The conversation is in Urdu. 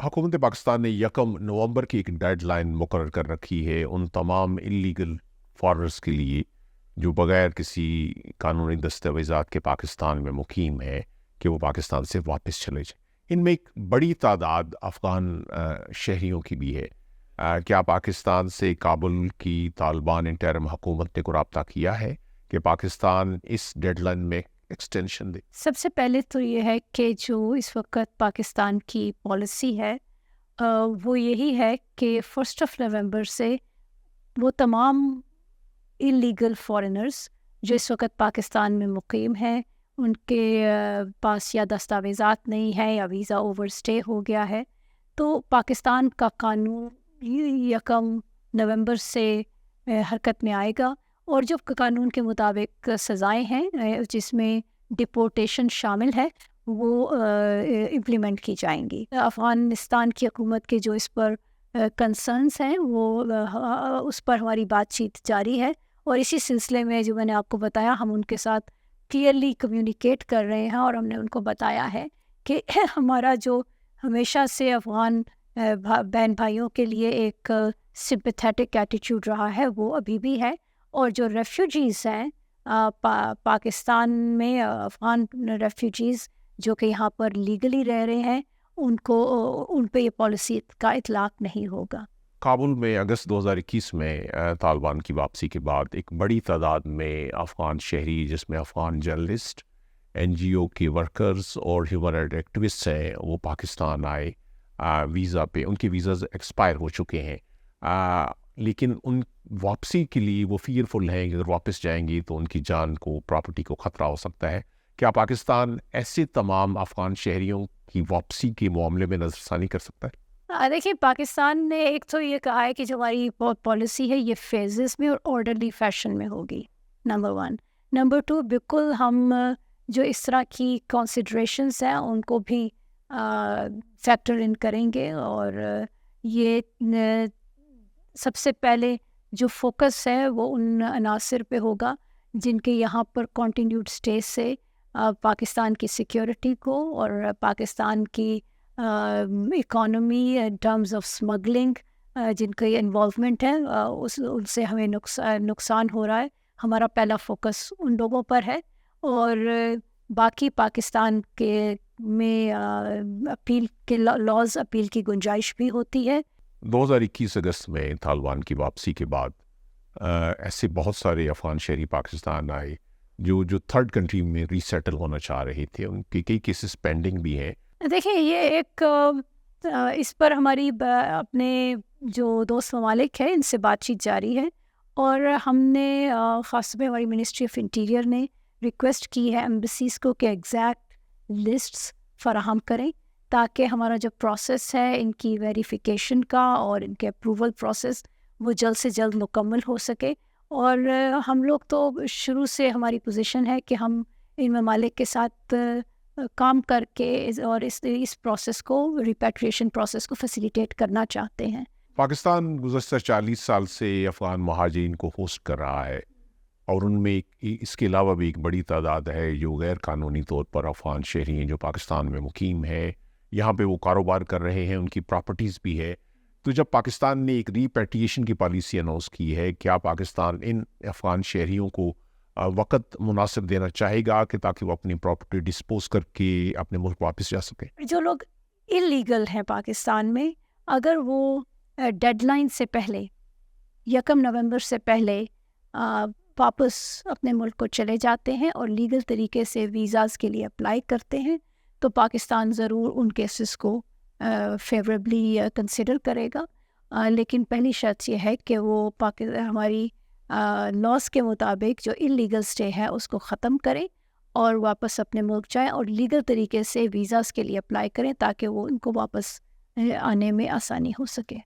حکومت پاکستان نے 1 نومبر کی ایک ڈیڈ لائن مقرر کر رکھی ہے ان تمام انلیگل فارنرز کے لیے جو بغیر کسی قانونی دستاویزات کے پاکستان میں مقیم ہے کہ وہ پاکستان سے واپس چلے جائیں۔ ان میں ایک بڑی تعداد افغان شہریوں کی بھی ہے۔ کیا پاکستان سے کابل کی طالبان انٹرم حکومت نے کو رابطہ کیا ہے کہ پاکستان اس ڈیڈ لائن میں ایکسٹینشن دے؟ سب سے پہلے تو یہ ہے کہ جو اس وقت پاکستان کی پالیسی ہے وہ یہی ہے کہ 1 نومبر سے وہ تمام انلیگل فارنرز جو اس وقت پاکستان میں مقیم ہیں، ان کے پاس یا دستاویزات نہیں ہیں یا ویزا اوور سٹے ہو گیا ہے، تو پاکستان کا قانون 1 نومبر سے حرکت میں آئے گا، اور جو قانون کے مطابق سزائیں ہیں جس میں ڈپورٹیشن شامل ہے وہ امپلیمنٹ کی جائیں گی۔ افغانستان کی حکومت کے جو اس پر کنسرنس ہیں وہ اس پر ہماری بات چیت جاری ہے، اور اسی سلسلے میں جو میں نے آپ کو بتایا ہم ان کے ساتھ کلیئرلی کمیونیکیٹ کر رہے ہیں، اور ہم نے ان کو بتایا ہے کہ ہمارا جو ہمیشہ سے افغان بہن بھائیوں کے لیے ایک سمپیتھیٹک ایٹیٹیوڈ رہا ہے وہ ابھی بھی ہے، اور جو ریفیوجیز ہیں پاکستان میں افغان ریفیوجیز جو کہ یہاں پر لیگلی رہ رہے ہیں ان پہ یہ پالیسی کا اطلاق نہیں ہوگا۔ کابل میں اگست 2021 میں طالبان کی واپسی کے بعد ایک بڑی تعداد میں افغان شہری، جس میں افغان جرنلسٹ، NGO کے ورکرز اور ہیومن رائٹ ایکٹیوسٹ ہیں، وہ پاکستان آئے ویزا پہ۔ ان کے ویزاز ایکسپائر ہو چکے ہیں، لیکن ان واپسی کے لیے وہ فیئرفل ہیں کہ اگر واپس جائیں گی تو ان کی جان کو، پراپرٹی کو خطرہ ہو سکتا ہے۔ کیا پاکستان ایسے تمام افغان شہریوں کی واپسی کے معاملے میں نظر ثانی کر سکتا ہے؟ دیکھیے، پاکستان نے ایک تو یہ کہا ہے کہ جو ہماری پالیسی ہے یہ فیزز میں اور آرڈرلی فیشن میں ہوگی، نمبر 1۔ نمبر 2، بالکل ہم جو اس طرح کی کنسیڈریشنز ہیں ان کو بھی فیکٹر ان کریں گے، اور یہ سب سے پہلے جو فوکس ہے وہ ان عناصر پہ ہوگا جن کے یہاں پر کنٹینیوڈ اسٹے سے پاکستان کی سیکیورٹی کو اور پاکستان کی economy in terms of smuggling جن کا یہ انوالومنٹ ہے ان سے ہمیں نقصان ہو رہا ہے۔ ہمارا پہلا فوکس ان لوگوں پر ہے، اور باقی پاکستان کے میں اپیل کے لاز اپیل کی گنجائش بھی ہوتی ہے۔ 2021 اگست میں طالبان کی واپسی کے بعد ایسے بہت سارے افغان شہری پاکستان آئے جو تھرڈ کنٹری میں ری سیٹل ہونا چاہ رہے تھے، ان کے کئی کیسز پینڈنگ بھی ہیں۔ دیکھیں، یہ ایک اس پر ہماری اپنے جو دوست ممالک ہیں ان سے بات چیت جاری ہے، اور ہم نے خاص طور پہ ہماری منسٹری آف انٹیریئر نے ریکویسٹ کی ہے ایمبیسیز کو کہ ایگزیکٹ لسٹس فراہم کریں تاکہ ہمارا جو پروسیس ہے ان کی ویریفیکیشن کا اور ان کے اپروول پروسیس وہ جلد سے جلد مکمل ہو سکے۔ اور ہم لوگ تو شروع سے ہماری پوزیشن ہے کہ ہم ان ممالک کے ساتھ کام کر کے اور اس پروسیس کو، ریپیٹریشن پروسیس کو فیسیلیٹیٹ کرنا چاہتے ہیں۔ پاکستان گزشتہ 40 سال سے افغان مہاجرین کو ہوسٹ کر رہا ہے، اور ان میں اس کے علاوہ بھی ایک بڑی تعداد ہے جو غیر قانونی طور پر افغان شہری ہیں جو پاکستان میں مقیم ہے، یہاں پہ وہ کاروبار کر رہے ہیں، ان کی پراپرٹیز بھی ہے۔ تو جب پاکستان نے ایک ریپیٹریشن کی پالیسی اناؤنس کی ہے، کیا پاکستان ان افغان شہریوں کو وقت مناسب دینا چاہے گا کہ تاکہ وہ اپنی پراپرٹی ڈسپوز کر کے اپنے ملک واپس جا سکیں؟ جو لوگ انلیگل ہیں پاکستان میں، اگر وہ ڈیڈ لائن سے پہلے 1 نومبر سے پہلے واپس اپنے ملک کو چلے جاتے ہیں اور لیگل طریقے سے ویزاز کے لیے اپلائی کرتے ہیں تو پاکستان ضرور ان کیسز کو فیوریبلی کنسیڈر کرے گا، لیکن پہلی شرط یہ ہے کہ وہ ہماری لاس کے مطابق جو انلیگل سٹے ہے اس کو ختم کریں اور واپس اپنے ملک جائیں اور لیگل طریقے سے ویزاز کے لیے اپلائی کریں تاکہ وہ ان کو واپس آنے میں آسانی ہو سکے۔